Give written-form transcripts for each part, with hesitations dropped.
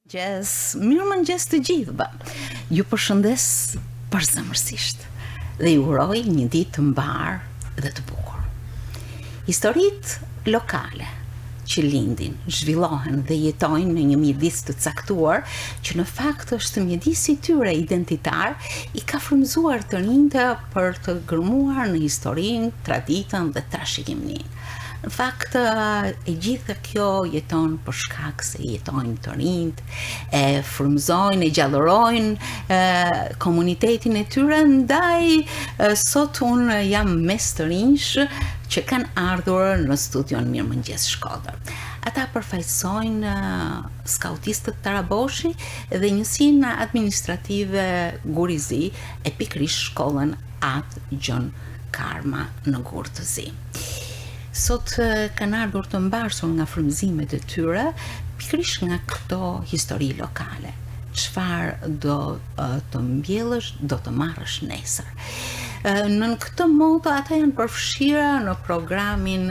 Mirëmëngjes të gjithëve. Ju përshëndes përzemërsisht dhe ju uroj një ditë të mbar dhe të bukur. Historitë lokale që lindin, zhvillohen dhe jetojnë në një mjedis të caktuar që në fakt është mjedisi tyre identitar i ka frymëzuar të rinjtë për të gërmuar në historinë, traditën dhe trashëgiminë. Në fakt, e gjitha kjo jeton për shkak se jetojnë të rinjt, e frymëzojnë, e gjallërojnë komunitetin e tyre, ndaj sot unë jam mes të rinjsh që kanë ardhur në studion Mirëmëngjes Shkodër. Ata përfaqësojnë skautistët Taraboshi dhe njësinë administrative Gurizi e pikërisht shkollën Atë Gjon Karma në Gur të Zi. Sot kanë ardhur të mbarsur nga frymëzimet e tyre, pikërisht nga këto histori lokale. Çfarë do të mbjellësh, do të marrësh nesër. Në këtë moto ata janë përfshirë në programin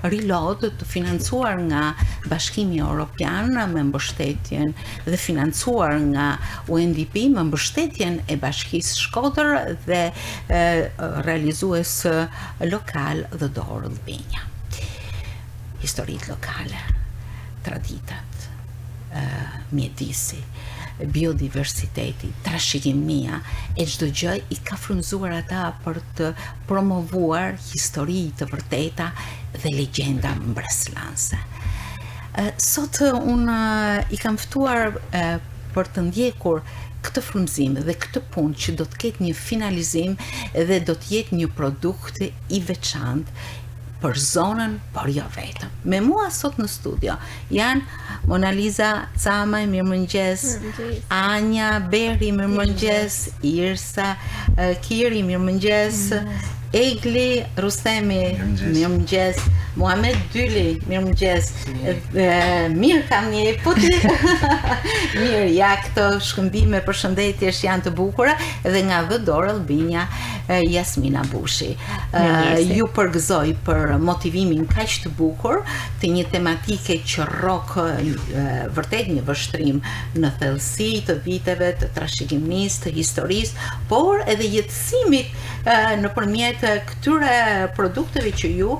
Reload të financuar nga Bashkimi Evropian me mbështetjen dhe financuar nga UNDP me mbështetjen e Bashkisë Shkodër dhe realizues lokal dhe Dorë Albania. Historitë lokale, traditat, mjedisi, biodiversiteti, trashëgimia e çdo gjë i ka frymëzuar ata për të promovuar histori të vërteta dhe legjenda mbresllanse. Sot unë i kam ftuar për të ndjekur këtë frymëzim dhe këtë punë që do të ketë një finalizim dhe do të jetë një produkt i veçantë për zonën, por jo vetëm. Me mua sot në studio janë Mona Lisa Camaj, mirëmëngjes, Anja Beri, mirëmëngjes, Irsa Kiri, mirëmëngjes, Egli Rustemi, mirëmëngjes, Muhamet Dyli, mirëmëngjes, mirë kam një puti, mirë, ja këto shkëmbime për shëndetjesh janë të bukura dhe nga dhe Dorë Albania, Jasmina Bushi. Ju përgëzoj për motivimin kaq të bukur të një tematike që rrok vërtet një vështrim në thellësi të viteve të trashëgimisë, të historisë, por edhe jetësimit nëpërmjet këtyre produkteve që ju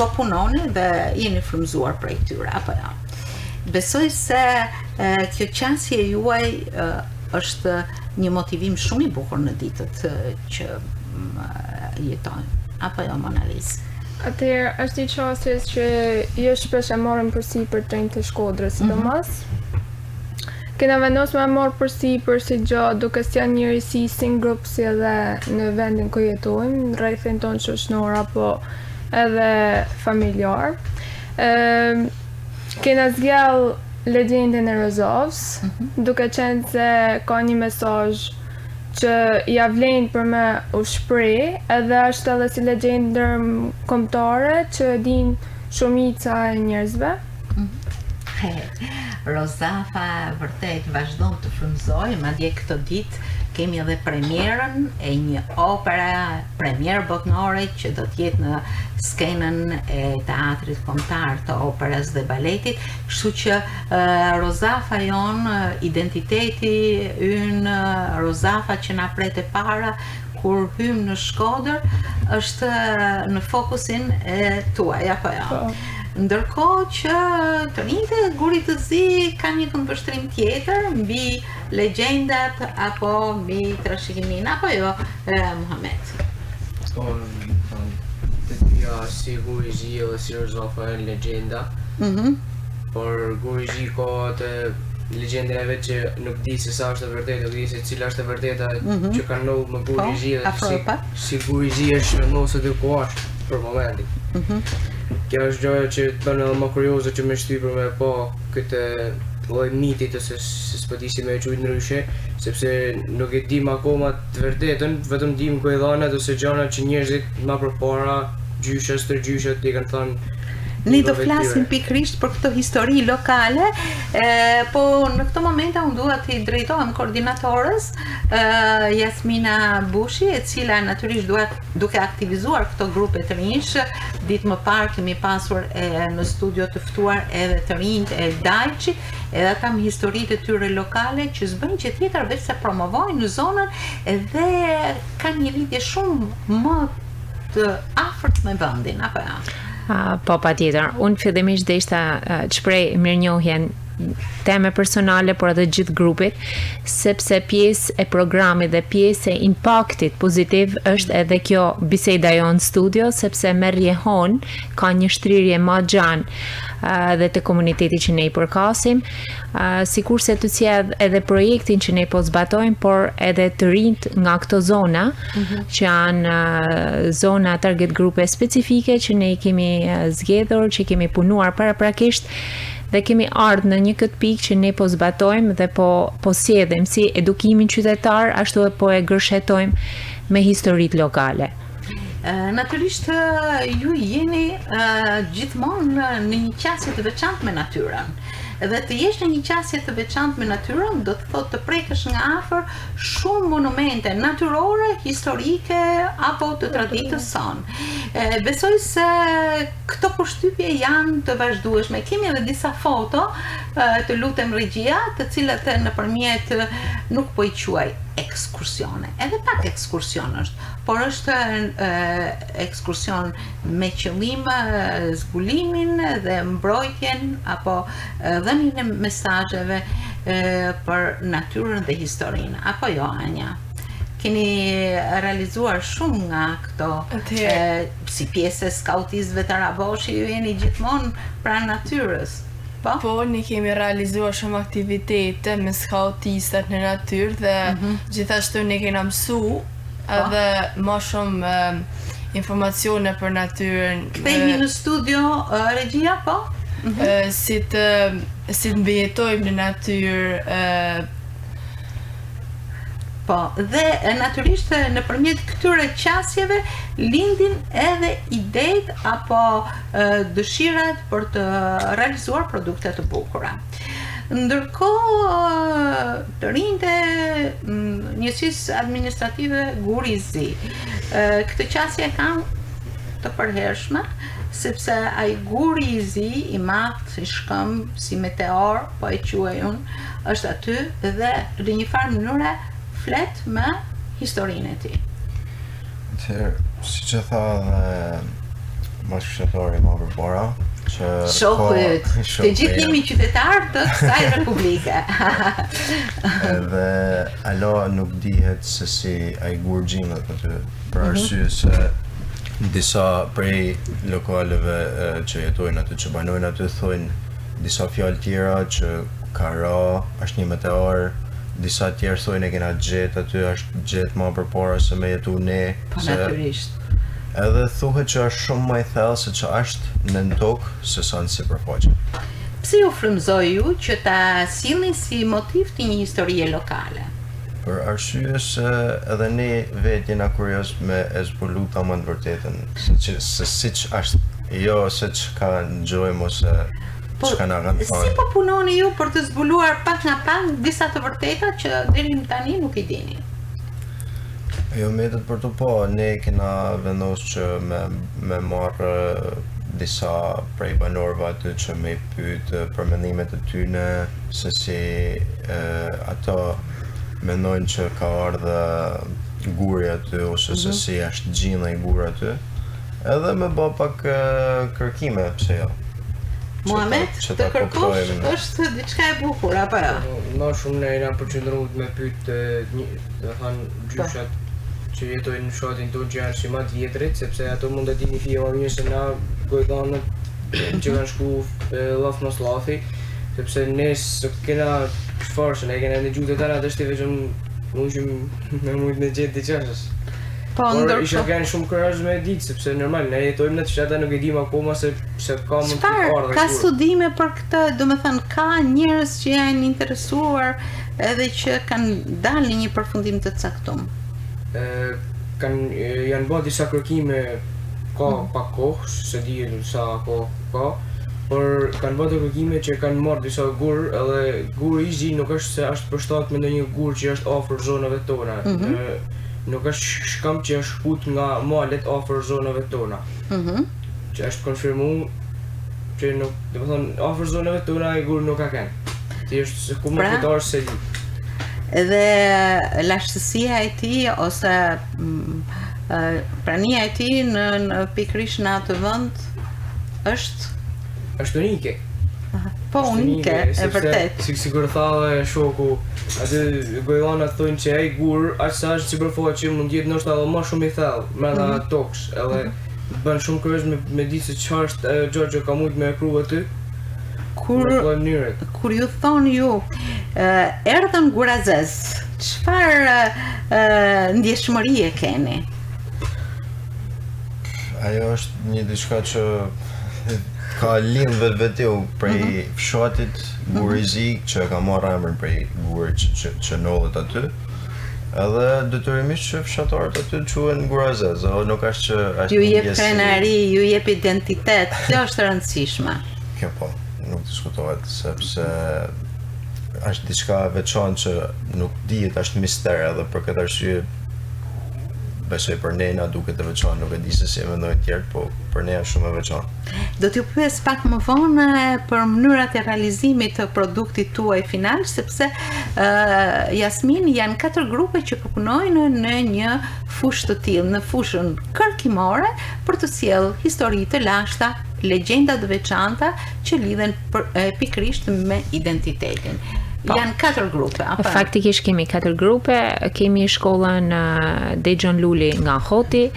po punoni dhe jeni frymëzuar prej tyre, apo jo? Besoj se kjo qasje juaj është një motivim shumë i bukur në ditët që jetojnë, apo jo, Mona Lisa? Atëherë, është një qasjes që jo shpesh e marrim përsipër trenjtë të Shkodrës, sidomos. Kena vendos me marrë përsipër si gjë duke sjellë njërisi si në grup si edhe në vendin ku jetojmë, në rrethin tonë shoqëror apo edhe familjar. Kena zgjell legjendën e Rozovës, duke qenë se ka një mesazh që ja vlen për me u shpreh, edhe është edhe si legjendë kombëtare që din shumica e njerëzve. Rozafa vërtet vazhdon të frymëzojë, madje këtë ditë kemi edhe premierën e një opera premier botnore që do të jetë në skenën e teatrit kombëtar të operës dhe baletit, kështu që Rozafa jon, identiteti ynë, Rozafa që na pret e para kur hym në Shkodër është në fokusin e tuaj, apo jo? Ndërkohë që të rinjtë e Gurit të Zi kanë një këndvështrim tjetër mbi legjendat apo mbi trashëgiminë, apo jo, Muhamet? Të dyja si Guri Zi dhe si Rozafa janë legjenda, por Guri Zi ka të legjendën e vet që nuk di se sa është e vërtetë, nuk di se cila është e vërteta që kanë ndodhur me Guri Zi dhe si Guri Zi është mos edukuar për momentin. Kjo është gjëja që të bën edhe më kurioze që më shtypër me pa këtë lloj mitit ose s'po di si më e quaj ndryshe, sepse nuk e dim akoma të vërtetën, vetëm dim ku e dhanet ose gjëra që njerëzit më përpara gjysha, stërgjyshat i kanë thënë Ne do flasim pikërisht për këtë histori lokale, po në këtë moment unë dua t'i drejtohem koordinatorës Jasmina Bushi, e cila natyrisht duke aktivizuar këto grupe të rinj. Ditë më parë kemi pasur në studio të ftuar edhe të rinjt e Dajçi, edhe ata me historitë e tyre lokale që s'bëjnë që tjetër veç se promovojnë në zonën dhe kanë një lidhje shumë më të afërt me vendin, apo ja? Po, patjetër. Unë fillimisht deshta të shpreh mirënjohjen teme personale, por edhe gjithë grupit, sepse pjesë e programit dhe pjesë e impaktit pozitiv është edhe kjo biseda jonë studio, sepse me rjehon ka një shtrirje ma gjanë dhe të komuniteti që ne i përkasim, sikur se të sjell edhe projektin që ne po zbatojmë, por edhe të rinjt nga këto zona, që janë zona target grupe specifike që ne i kemi zgjedhur, që kemi punuar paraprakisht, dhe kemi ardhur në një këtë pikë që ne po zbatojmë dhe po sjellim si edukimin qytetar, ashtu e po e gërshetojmë me historitë lokale. Natyrisht ju jeni gjithmonë në një qasje të veçantë me natyrën. Dhe të jesh në një qasje të veçantë me natyrën do të thotë të prekësh nga afër shumë monumente natyrore, historike apo të traditës sonë. Besoj se këto përshtypje janë të vazhdueshme. Kemi edhe disa foto, të lutem regjia, të cilat nëpërmjet nuk po i quaj ekskursione. Edhe pak ekskursion është, por është ekskursion me qëllim zbulimin dhe mbrojtjen apo dhënien e mesazheve për natyrën dhe historinë. Apo jo, Anja? Keni realizuar shumë nga këto si pjesë e skautistëve të Raboshi, ju jeni gjithmonë pranë natyrës. Po, ne kemi realizuar shumë aktivitete me skautistat në natyrë dhe gjithashtu ne kena mësu edhe ma shumë informacione për natyrën. Kthehemi në studio regjia, po? Si të mbijetojmë në natyrë. Po, dhe natyrisht nëpërmjet këtyre qasjeve lindin edhe idejt apo dëshirat për të realizuar produkte të bukura. Ndërkohë të rinjt e njësisë administrative Gurizi, këtë qasje kanë të përhershme, sepse ai Gurizi i madh si shkëmb, si meteor, po e quaj unë, është aty dhe në një farë mënyre flet me historinë e tij. Atëherë, siç e tha dhe bashkëshortori më përpara, që shohët, të gjithë jemi qytetarë të kësaj republike. Edhe alo nuk dihet se si ai gurgjinët aty, për arsye se disa prej lokaleve që jetojnë aty, që banojnë aty, thojnë disa fjalë tjera që ka ra, është një meteor. Disa tjerë thojnë e kena gjetë aty, është gjetë ma përpara se me jetu ne. Po natyrisht. Edhe thuhet që është shumë më i thellë se që është në tokë se sa në sipërfaqe. Pse ju frymëzoi ju që ta sillni si motiv të një historie lokale? Për arsye se edhe ne vetë jena kurioz me e zbulu tamam vërtetën, se siç është, jo se çka ngjojmë ose çka na kanë thënë. Si po punoni ju për të zbuluar pak nga pak disa të vërteta që deri tani nuk i dini? Jo metet për të po, ne kena vendosur që me marrë disa prej banorëve aty që me pyet për mendimet e tyre se si ato mendojnë që ka ardhur guri aty ose se si është gjinda i gur aty. Edhe me bë pak kërkime, pse jo. Muhamet, të kërkosh është diçka e bukur, apo jo? Më shumë ne jena përqendruar me pyet do thënë gjyshat që jetojnë në fshatin tonë që janë si ma t'vjetrit, sepse ato mund të dini fije ma mirë se na gojdanët që kanë shku laf mos lafi, sepse ne së kena çfarë se ne kena në gjuhë të tëra të shtive që mund që me mund në gjetë diqashës. Por isha kanë shumë kurajë me ditë, sepse normal, ne jetojmë në të fshata nuk e dim akoma se ka mund të ardhë. Ka studime për këtë, do me thënë, ka njerëz që janë interesuar edhe që kanë dalë një përfundim të caktuar. Janë bërë disa kërkime ka pak kohë, se di sa kohë ka, por kanë bërë të kërkime që kanë marrë disa gur, edhe guri i zi nuk është se është përshtat me ndonjë gur që është afër zonave tona. Nuk është shkam që është shkut nga malet afër zonave tona. Që është konfirmu që nuk, dhe më thonë, afër zonave tona e gur nuk ka kanë. Ti është se ku më këtarë se li. Edhe lashtësia e ti ose prania e ti në pikërisht në atë vend është unike. Po unike, e vërtet. Sigur tha dhe shoku, aty gojlanat thonë që ai gur, aq sa është sipërfaqe mund jetë ndoshta edhe më shumë i thellë, brenda toks, edhe bën shumë kurioz me di se çfarë është Giorgio ka mujt me pru aty. Kur ju thonë ju erdhën gurazez, çfarë ndjeshmërie keni? Ajo është një diçka që ka lind vetvete prej fshatit gurizik që ka marrë emrin prej gurit që ndodhet aty. Edhe detyrimisht që fshatarët aty quhen gurazez, nuk është që është ju jep krenari, ju jep identitet, kjo është e rëndësishme. Kjo po, nuk diskutohet sepse është diçka e veçantë që nuk dihet, është mister, edhe për këtë arsye besoj për nena duket e veçantë, nuk e di se si e mendojnë tjerë, po për ne është shumë e veçantë. Do t'ju pyes pak më vonë për mënyrat e realizimit të produktit tuaj final, sepse Jasmin janë 4 grupe që punojnë në një fushë të tillë, në fushën kërkimore për të sjellë histori të lashta, legjenda të veçanta që lidhen pikërisht me identitetin. Janë 4 grupe, apo? Faktikisht kemi 4 grupe, kemi shkollën Dexhon Luli nga Hoti,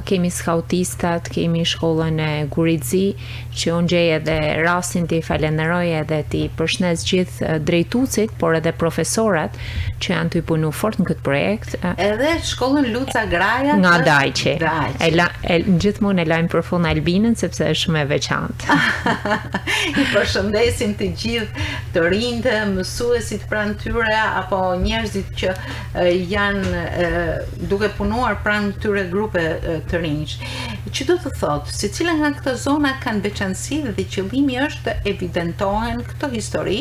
kemi skautistat, kemi shkollën e Gurizzi, që unë gjej edhe rastin t'i falenderoj edhe t'i përshnes gjithë drejtuesit, por edhe profesorat që janë t'i punu fort në këtë projekt. Edhe shkollën Luca Graja nga Dajqi. Gjithmonë e lajmë për fund Albinën sepse është shumë e veçantë. I përshëndesim të gjithë të rinjtë, mësuesit pranë tyre apo njerëzit që janë duke punuar pranë tyre grupe të rinj. Që do të thotë, secila nga këto zona kanë veçanësi dhe qëllimi është të evidentohen këto histori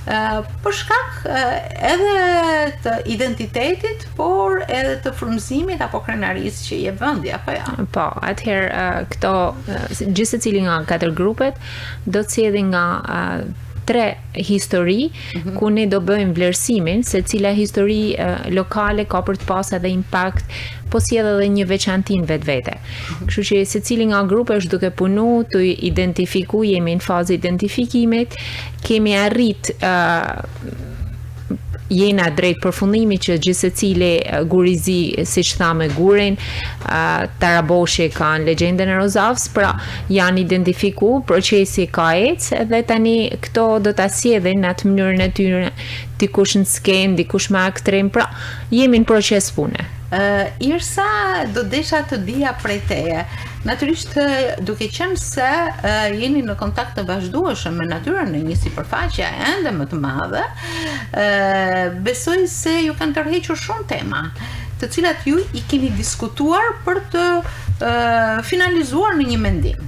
për shkak edhe të identitetit, por edhe të frymëzimit apo krenarisë që jep vendi, apo jo? Po, atëherë këto gjithë secili nga 4 grupet do të sjellin nga 3 histori, ku ne do bëjmë vlerësimin se cila histori lokale ka për të pas edhe impakt, po sjell edhe një veçantin vetvete. Kështu që secili nga grupe është duke punu të identifiku, jemi në fazë identifikimit, kemi arrit jena drejt përfundimit që gjithë secili Gurizzi, siç thamë gurin, Taraboshi kanë legjendën e Rozavës, pra janë identifiku, procesi ka ecë dhe tani këto do ta sjellin në atë mënyrën e tyre, dikush në skenë, dikush me aktrim, pra jemi në proces pune. Irsa, do desha të dija prej teje. Natyrisht duke qenë se jeni në kontakt të vazhdueshëm me natyrën në një sipërfaqe ende më të madhe, besoj se ju kanë tërhequr shumë tema, të cilat ju i keni diskutuar për të finalizuar në një mendim.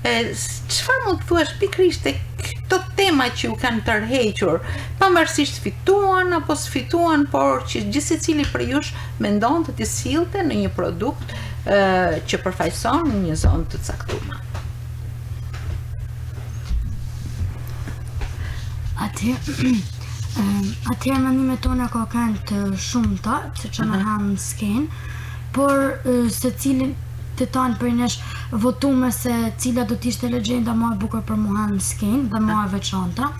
Çfarë mund të thuash pikërisht te këto tema që ju kanë tërhequr, pavarësisht fituan apo sfituan, por që gjithë secili për jush mendon të t'i sillte në një produkt që përfaqëson një zonë të caktuar. Atëherë mendimet tona ka kanë të shumta, siç na hanë në skenë, por secili të tanë për nesh votume se cila do t'ishte legjenda më e bukur për mua në skenë dhe më e veçanta,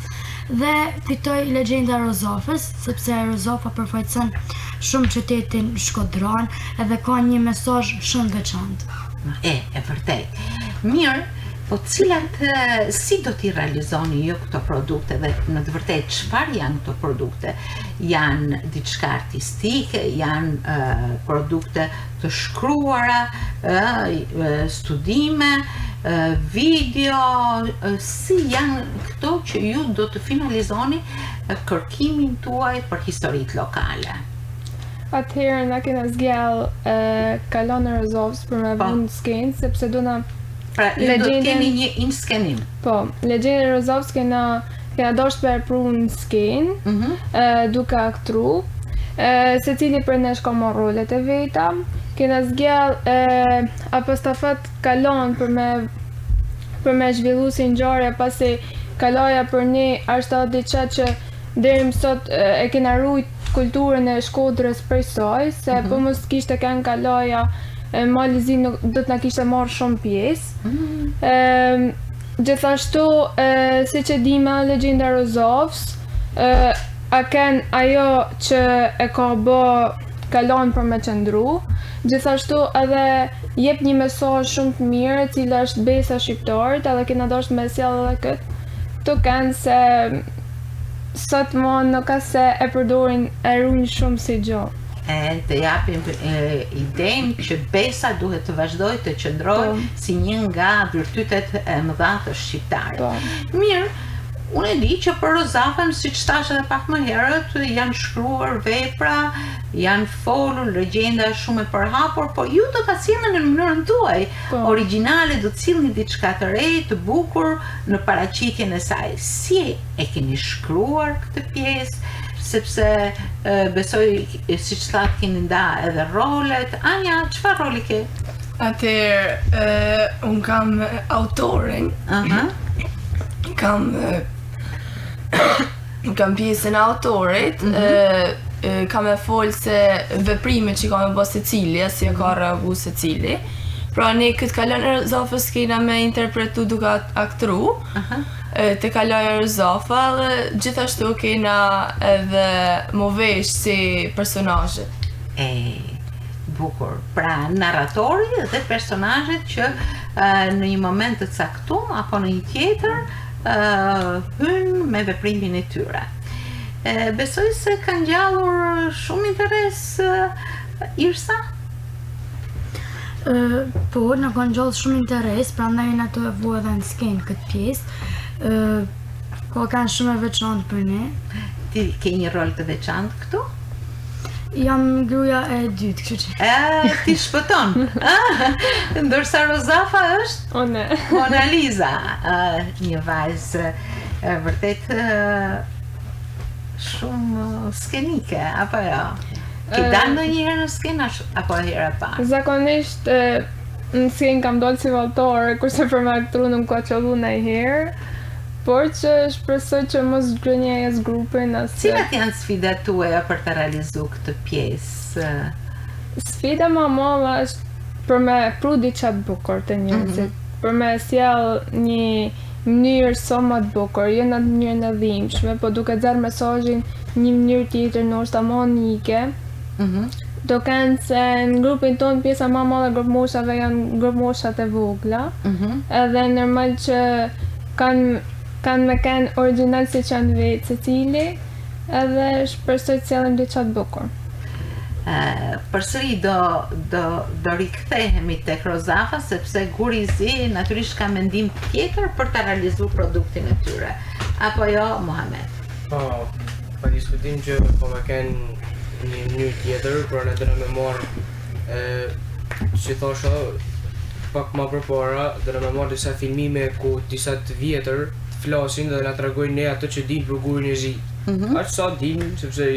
dhe fitoj legjenda Rozafës, sepse Rozafa përfaqëson shumë qytetin Shkodran edhe ka një mesazh shumë veçantë. E vërtet. Mirë, po si do t'i realizoni ju këto produkte dhe në të vërtet çfarë janë këto produkte? Janë diçka artistike, janë produkte të shkruara, studime, video, si janë këto që ju do të finalizoni kërkimin tuaj për historitë lokale? atëherë na kena zgjell kalon në Rozovs për me vënë skenë, sepse do na Pra, ju do të keni një inskenim. Po, legjenda e Rozovs kena dosht për pru në skenë, duke aktru, se cili për nesh ka marrë rolet e veta, kena zgjell apo stafet kalon për me zhvillu si ngjarje, pasi kaloja për ne është diçka që deri më sot e kena rujt kulturën e Shkodrës prej saj, se po mos kishte kanë kaloja Malizi do të na kishte marrë shumë pjesë. Gjithashtu, siç e dima, legjenda e Rozovs, a ken ajo që e ka bë kalon për me qëndru. Gjithashtu edhe jep një mesazh shumë të mirë, e cila është besa shqiptarit, edhe kena dashur me sjell edhe këtë. Këto kanë se sot më nuk ka se e përdorin e ruajnë shumë si gjë. Të japim idenë që besa duhet të vazhdoj të qëndroj si një nga virtytet e mëdha të shqiptarit. Mirë, unë e di që për Rozafën, siç thash edhe pak më herët, janë shkruar vepra, janë folur legjenda shumë e përhapur, po ju do ta sillni në mënyrën tuaj origjinale, do të sillni diçka të re, të bukur në paraqitjen e saj. Si e keni shkruar këtë pjesë? Sepse besoj, siç thatë, keni nda edhe rolet. Anja, çfarë roli ke? Atëherë, unë kam autorin, kam pjesën e autorit, kam e folë se veprimet që kam e bë secili, si e ka reagu secili. Pra ne këtë kalon e Rozafës kena me interpretu duke aktru, të kaloj e Rozafa dhe gjithashtu kena edhe më vesh si personazhet. Bukur. Pra narratori dhe personazhet që në një moment të caktuar apo në një tjetër hyn me veprimin e tyre. Besoj se kanë ngjallur shumë interes Irsa? Po, në kanë gjallë shumë interes, prandaj na të vu edhe në skenë këtë pjesë. Ko kanë shumë e veçantë për ne. Ti ke një rol të veçantë këtu? Jam gruaja e dytë, kështu që. Ti shpëton. Ndërsa Rozafa është Ne. Mona Lisa, një vajzë vërtet shumë skenike, apo jo? Ke dalë ndonjëherë në skenë apo herë e parë? Zakonisht në skenë kam dalë si valltore, kurse për me aktru nuk ka qollu ndonjëherë, por që shpresoj që mos zgënjej grupin as. Cilat janë sfidat tuaja për të realizuar këtë pjesë? Sfida më e madhe është për me pru diçka të bukur të njerëzit, për me sjell një mënyrë sa më të bukur, jo në mënyrën e dhimbshme, po duke nxjerr mesazhin një mënyrë tjetër, ndoshta më unike. Do kanë se në grupin tonë pjesa më e madhe grup moshave janë grup moshat e vogla, edhe normal që kanë me kanë original si që janë vetë secili, edhe shpresoj të sjellin diçka të bukur. Përsëri do rikthehemi tek Rozafa, sepse Gurizi natyrisht ka mendim tjetër për të realizuar produktin e tyre. Apo jo, Muhamet? Pa diskutim që po me kanë një mënyrë tjetër, pra ne do me marrë, që thosha pak më përpara, do me marrë disa filmime ku disa të vjetër të flasin dhe na tregojnë ne ato që dinë për gurin e zi. Aq sa dinë, sepse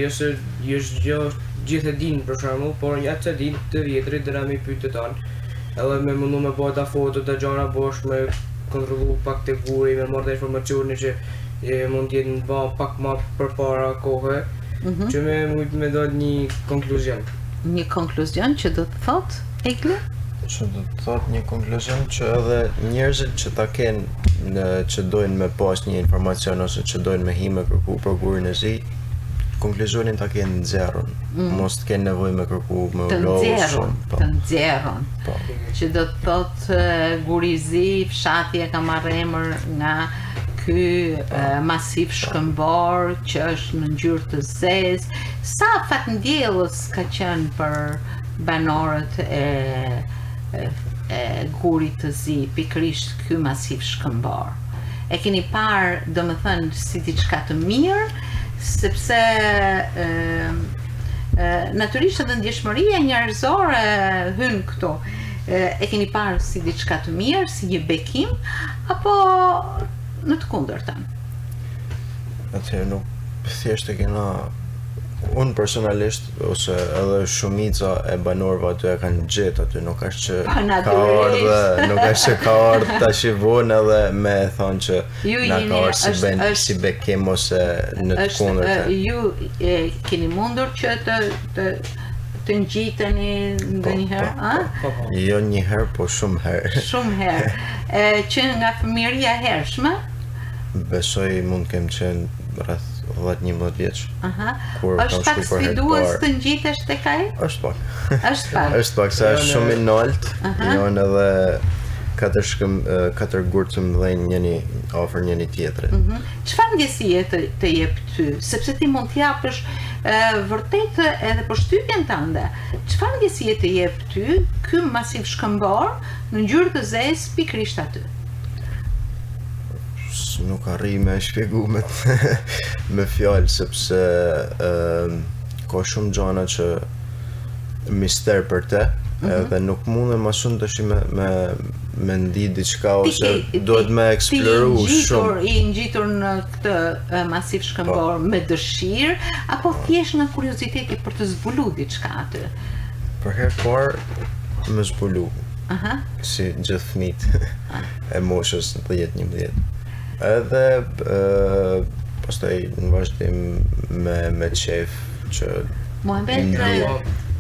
jo gjithë e dinë për shembull, por atë që dinë të vjetrit do na më pyet tanë. Edhe me mundu me bëj ta foto të gjëra bosh, me kontrollu pak të guri, me marrë informacione që mund të jetë në pak më përpara kohë. Që me do një konkluzion. Një konkluzion që do të thot, Egli? Që do të thot një konkluzion që edhe njerëzit që ta kenë që dojnë me pas një informacion ose që dojnë me hi me kërku për gurin e zi, konkluzionin ta kenë nxjerrën. Mos të kenë nevojë me kërku me të nxjerrën. Që do të thot guri i zi, fshati e ka marrë emër nga ky masiv shkëmbor që është në ngjyrë të zezë. Sa fatndjellës ka qenë për banorët e gurit të zi, pikërisht ky masiv shkëmbor. E keni parë, domethënë, si diçka të mirë, sepse Natyrisht edhe ndjeshmëria njerëzore hyn këto. E keni parë si diçka të mirë, si një bekim, apo në të kundërtën? Atëherë nuk thjesht e kena unë personalisht ose edhe shumica e banorëve aty e kanë gjetë aty, nuk është që ka ardhur tash i vonë edhe me thonë që na ka ardhur si bekim ose në të kundërtën. Ju keni mundur që të ngjiteni ndonjëherë, Jo një herë, po shumë herë. Shumë herë. Që nga fëmijëria e hershme? Besoj mund kem qenë rreth 10-11 vjeç. Është pak sfidues të ngjitesh tek ai? Është pak. Është pak, sa është shumë i nalt. Janë edhe katër gurë të mëdhenj njëri afër njëri tjetrit. Çfarë ndjesie të jep ty? Sepse ti mund t'japësh vërtet edhe përshtypjen tënde. Çfarë ndjesie të jep ty ky masiv shkëmbor në ngjyrë të zezë pikërisht aty? Nuk arri me shpjegu me fjalë, sepse ka shumë gjana që mister për te, edhe nuk mundem ma shumë të me ndi diçka ose duhet me eksploru shumë. I ngjitur në këtë masiv shkëmbor me dëshirë, apo thjesht nga kurioziteti për të zbulu diçka aty? Për herë parë me zbulu, si gjithë fëmijët e moshës 10-11. Edhe pastaj në vazhdim me qef që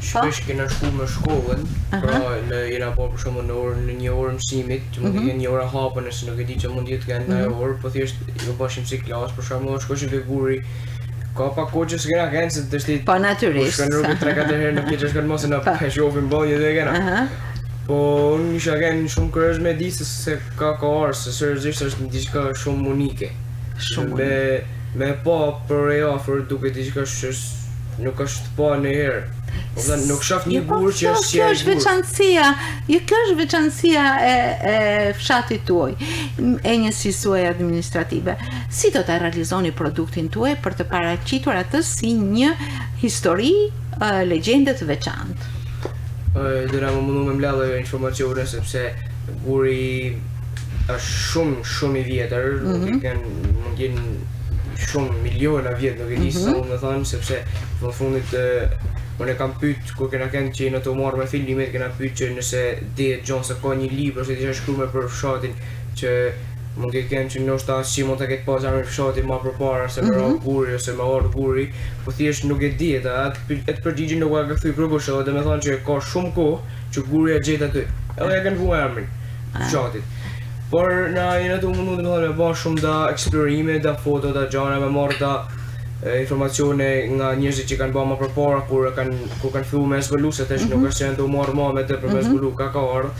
shpesh kena shku me shkollën, pra jena po për shumë në një orë mësimit, që mund të jenë një orë hapën, nëse nuk e di që mund jetë kanë në orë, po thjesht ju bashim si klasë, për shumë shkoshim te guri, ka pak kohë që s'kena kënë se të shtit, po natyrisht, shkën rrugë 3-4 herë nuk e që shkën mos e në peshofin bëllë dhe kena. Po unë isha kënë shumë kërëz me di se ka arë, se seriozisht është një diçka shumë unike. Me pa për e afër duke diçka që nuk është pa në herë. Nuk shaf një burë që është kjo është veçanësia, kjo është veçanësia e fshatit tuaj, e njësisë tuaj administrative. Si do të realizoni produktin tuaj për të paraqitur atë si një histori legjende të veçantë? Dëna më mundu me mbledhe informacione sepse guri është shumë i vjetër, mund jenë shumë miliona vjetë, nuk e di sa unë me thanë, sepse në fundit unë e kam pyet kur kena kënë që në të marrë me fillimet, kena pyet që nëse dihet gjonë se ka një libër ose t'isha shkruar për fshatin që mund të kenë që ndoshta si mund ta ketë pasur emrin fshatit më përpara se me guri ose me ardh guri, po thjesht nuk e dihet, atë përgjigjen nuk ka kthy gruposh, edhe më thonë që ka shumë kohë që guri e gjet aty. Edhe e kanë vuar emrin fshatit. Por na jena të mundu të me bërë shumë da eksplorime, da foto, da gjana, me marrë da informacione nga njerëzit që kanë bërë më përpara kur kanë filluar me zbulu, se tash nuk është që janë të marrë më me të për me zbulu, ka ardhur.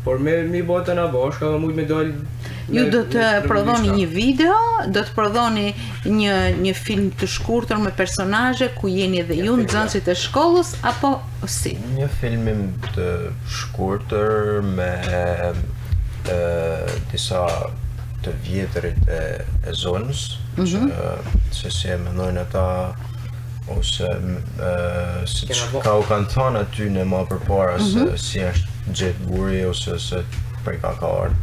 Por me bëtë në bashkë, ka mujtë me dalë... Ju do të prodhoni një video, do të prodhoni një film të shkurtër me personazhe ku jeni edhe ju nxënësit e shkollës, apo si? Një filmim të shkurtër me disa të vjetërit e zonës, që si e mendojnë ata, ose si ka u kanë thënë aty në më përpara se si është gjetë guri ose se prej ka ardhur.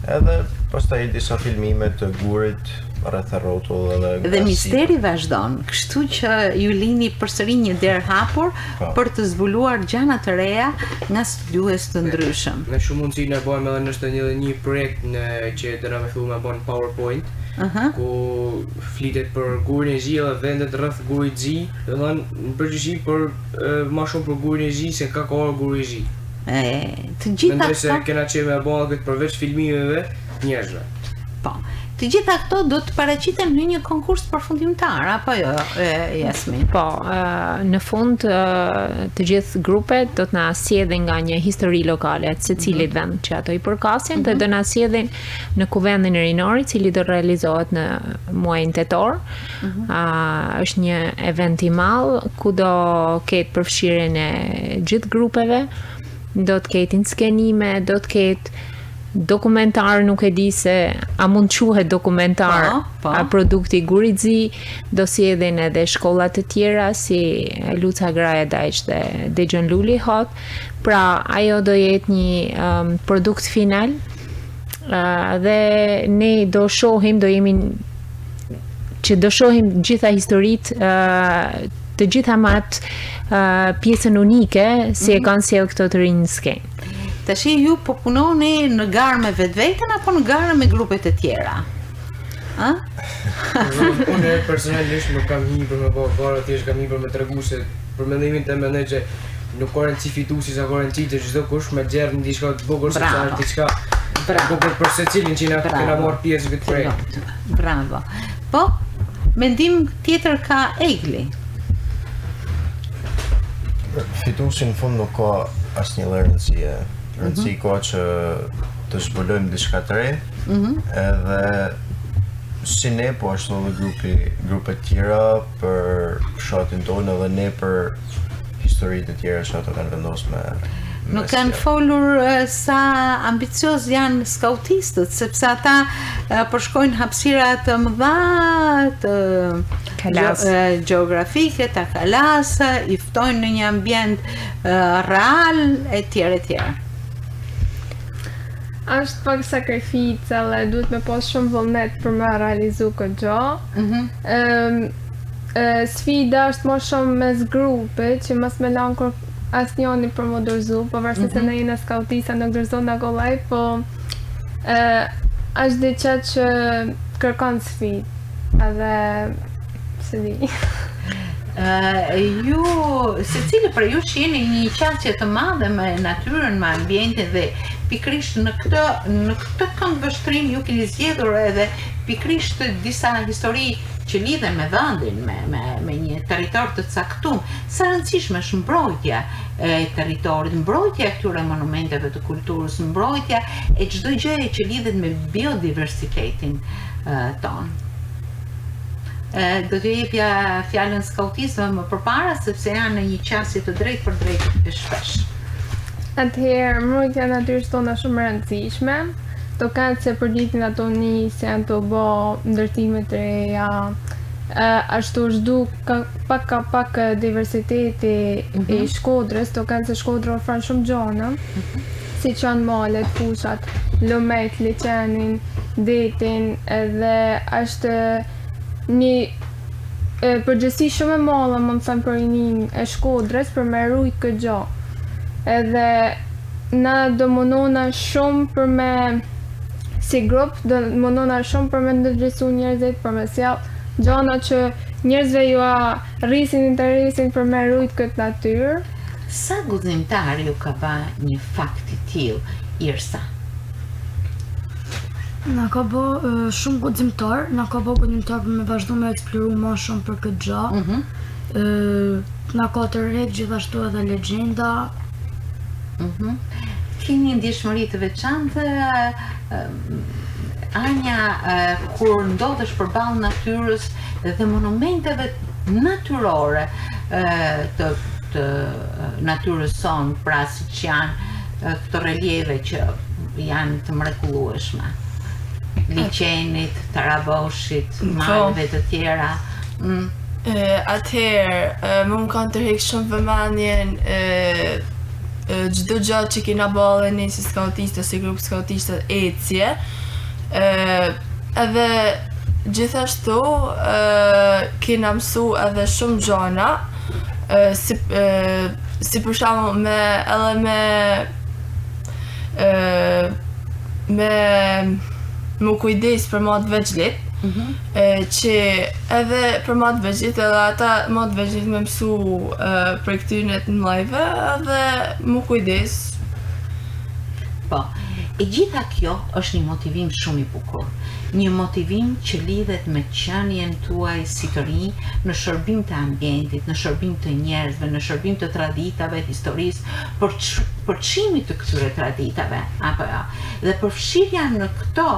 Edhe pastaj disa filmime të gurit rreth rrotull dhe misteri vazhdon, kështu që ju lini përsëri një derë hapur për të zbuluar gjana të reja nga studiues të ndryshëm. Me shumë mundësi ne bëjmë edhe nështë një projekt që dëna me fillu me bën PowerPoint, ku flitet për gurin e zi dhe vendet rreth gurit zi, dhe në përgjithësi për ma shumë për gurin e zi se ka guri e zi. Të gjitha mendoj se kena qenë me bëllë këtë përveç filmimeve njerëzve. Po, të gjitha këto do të paraqiten në një konkurs përfundimtar, apo jo, Jasmin? Po, në fund të gjithë grupet do të na sjellin nga një histori lokale të secilit vend që ato i përkasin, dhe do na sjellin në kuvendin e Rinorit, cili do realizohet në muajin tetor. Është një event i madh ku do ketë përfshirjen e gjithë grupeve, do të ketë inskenime, do të ketë dokumentar, nuk e di se a mund quhet dokumentar a produkti Gurizi, do sjellin edhe shkolla të tjera si Luca Graja Dajç dhe Dexhën Luli Hot. Pra ajo do jetë një produkt final dhe ne do shohim, do shohim gjitha historitë, të gjitha pjesën unike si e kanë sjell këto të rinj në skenë. Tash ju po punoni në garë me vetveten apo në garë me grupet e tjera? Unë personalisht nuk kam hyrë për me bëu varë, thjesht kam hyrë për me tregu se për mendimin tim mendoj që nuk ka rëndësi fituesi sa ka rëndësi të çdo kush me gjerë në diçka të bukur se sa diçka. Bukur për secilin që na kena marrë pjesë këtë projekt. Bravo. Po, mendim tjetër ka Egli. Fituesi në fund nuk ka asnjë rëndësi. Rëndësi ka që të zbulojmë diçka të re, edhe si ne, po ashtu edhe grupet tjera për fshatin tonë edhe ne për historitë të tjera që ato kanë vendosur me Nuk kanë folur sa ambicioz janë skautistët, sepse ata përshkojnë hapësira të mëdha të gjeografike, të kalas, i ftojnë në një ambient real e tjera. Është pak sakrificë dhe duhet me pas shumë vullnet për me realizu këtë gjë. Sfida është më shumë mes grupit që mos me lanë kur asnjëni për më dorëzu, pavarësisht se ne jemi skautisa nuk dorëzon akollaj, po është diçka që kërkon sfidë. Edhe se di. Ju, secili për ju jeni një qasje të madhe me natyrën, me ambientin dhe pikrisht në këtë këndvështrim ju keni zgjedhur edhe pikrisht disa histori që lidhen me vendin, me një territor të caktuar. Sa rëndësishme është mbrojtja e territorit, mbrojtja e këtyre monumenteve të kulturës, mbrojtja e çdo gjëje që lidhet me biodiversitetin ton. Do t'ju jepja fjalën skautistëve më përpara sepse janë në një qasje të drejtë për drejtë shpesh. Atëherë, mbrojtja e natyrës tonë është shumë e rëndësishme. Do kanë se për ditën ato nisën të bë ndërtime të reja. Ashtu zhdu pak diversiteti i Shkodrës, do kanë se Shkodra ofron shumë gjona, si që janë malet, fushat, lumet, liçenin, detin, edhe është një përgjësi shumë e madhe, më thënë për rinin e Shkodrës për me rujt këtë gjë. Edhe na do mundona shumë për me si grup, do mundona shumë për me ndërgjegjësu njerëzit, për me sjell gjëra që njerëzve ju rrisin interesin për me rujt këtë natyrë. Sa guximtar ju ka ba një fakt i tillë, Irsa? Na ka bë shumë guximtar, për me vazhdu me eksploru më shumë për këtë gjë. Na ka të rreth gjithashtu edhe legjenda. Keni ndjeshmëri të veçantë, Anja, kur ndodhesh përballë natyrës dhe monumenteve natyrore të natyrës sonë, pra siç janë këto relieve që janë të mrekullueshme. Liçenit, Taraboshit, maleve të tjera. Atëherë, më kanë tërheq shumë vëmendjen çdo gjë që kena ballë ne si skautistë, si grup skautishtë ecje. Edhe gjithashtu kena mësu edhe shumë gjëra, si për shembull me më kujdes për matë veçlit, që edhe për matë veçlit edhe ata matë veçlit me mësu për këtyre të mëdhejve edhe më kujdes. Po, e gjitha kjo është një motivim shumë i bukur. Një motivim që lidhet me qenien tuaj si të rinj në shërbim të ambientit, në shërbim të njerëzve, në shërbim të traditave, historisë, përçimit të këtyre traditave, apo jo. Dhe përfshirja në këto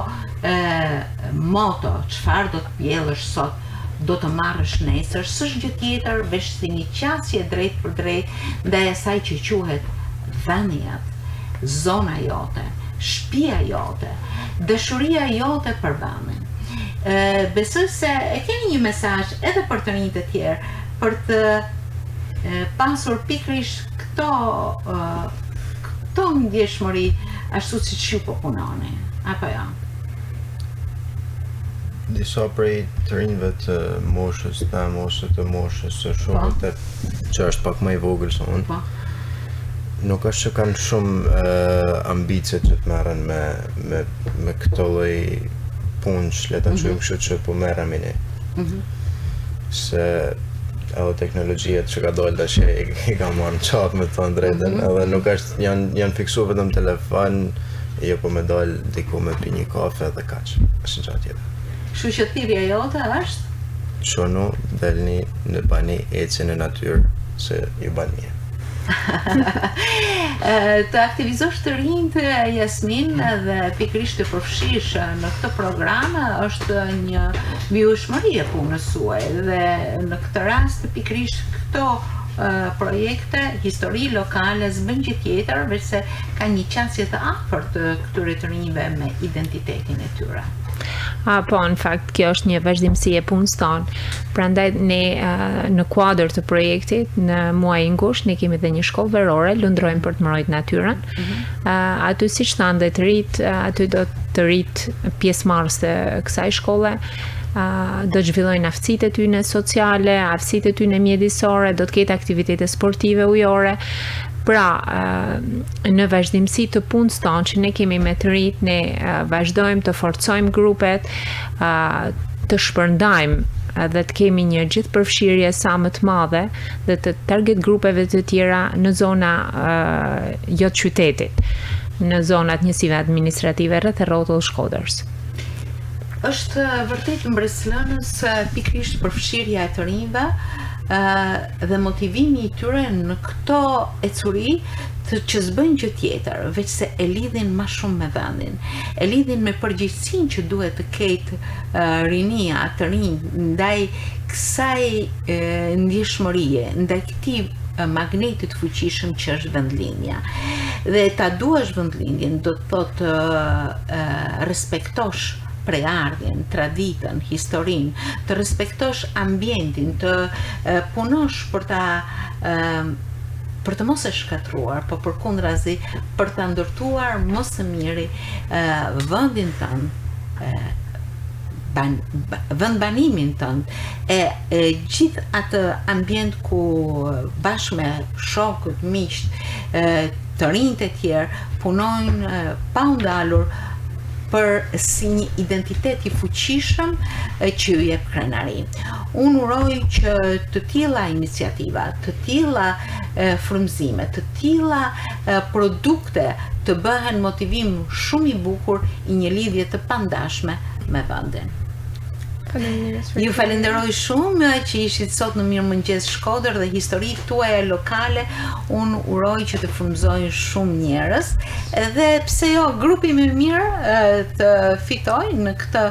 moto, çfarë do të pjellësh sot, do të marrësh nesër, s'është gjë tjetër veç si një qasje drejt për drejt ndaj asaj që quhet vendi jot, zona jote, shtëpia jote, dashuria jote për vendin. Besoj se e keni një mesazh edhe për të rinjt e tjerë, për të pasur pikërisht këto ndjeshmëri ashtu siç ju po punoni, apo jo? Disa prej të rinjve të moshës të moshës së shokët që është pak më i vogël se unë, nuk është që kanë shumë ambicie që të merren me këto lloj punësh, le ta quajmë kështu që po merremi ne. Se edhe teknologjia që ka dalë tash i ka marrë qatë me të drejtën, edhe nuk është janë fiksu vetëm telefon, jo po me dalë diku me pi një kafe dhe kaq, është gjatë tjetër. Kështu që thirrja jote është? Shonu, delni në bani eci në natyrë, se ju ban mirë. Të aktivizosh të rinjt, Jasmin, dhe pikërisht të përfshish në këtë program është një vjueshmëri e punës suaj, dhe në këtë rast pikërisht këto projekte, histori lokale s'bën gjë tjetër veç se ka një qasje të afërt të këtyre të rinjve me identitetin e tyre. Po, në fakt, kjo është një vazhdimsi e punës tonë. Prandaj ne në kuadër të projektit, në muajin gusht, ne kemi dhe një shkollë verore, lundrojmë për të mbrojtur natyrën. Aty siç thanë dhe të rit, aty do të rit pjesëmarrës të kësaj shkolle. Do të zhvillojnë aftësitë e tyre sociale, aftësitë e tyre mjedisore, do të ketë aktivitete sportive ujore. Pra, në vazhdimsi të punës tonë që ne kemi me të rit, ne vazhdojmë të forcojmë grupet, të shpërndajmë dhe të kemi një gjithë përfshirje sa më të madhe dhe të target grupeve të tjera në zona jo të qytetit, në zonat njësive administrative rreth e rrotull Shkodrës. Është vërtet mbreslënës pikërisht përfshirja e të rinjve dhe motivimi i tyre në këto ecuri që s'bën gjë tjetër, veç se e lidhin më shumë me vendin, e lidhin me përgjegjësinë që duhet të ketë rinia të rinj ndaj kësaj ndjeshmërie, ndaj këtij magnetit fuqishëm që është vendlinja. Dhe ta duash vendlinjen do të thotë respektosh preardhjen, traditën, historinë, të respektosh ambientin, të punosh për të mos e shkatruar, po përkundrazi për të ndërtuar më së miri vendin tënd, vendbanimin tënd, e gjithë atë ambient ku bashkë me shokët, miqt, të rinjt e tjerë punojnë pa u ndalur për si një identitet i fuqishëm që ju jep krenari. Unë uroj që të tilla iniciativa, të tilla frymëzime, të tilla produkte të bëhen motivim shumë i bukur i një lidhje të pandashme me vendin. Ju falenderoj shumë që ishit sot në Mirëmëngjes Shkodër dhe historitë tuaja lokale. Unë uroj që të frymëzojnë shumë njerëz, dhe pse jo grupi më mirë të fitojë në këtë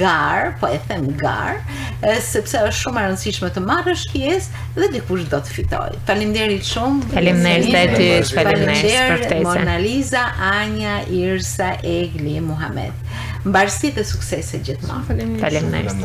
garë, po e them garë, sepse është shumë e rëndësishme të marrësh pjesë dhe dikush do të fitojë. Faleminderit shumë. Faleminderit edhe ty, faleminderit për ftesën. Mona Lisa, Anja, Irsa, Egli, Muhamet. Mbarësi dhe suksese gjithmonë. Faleminderit.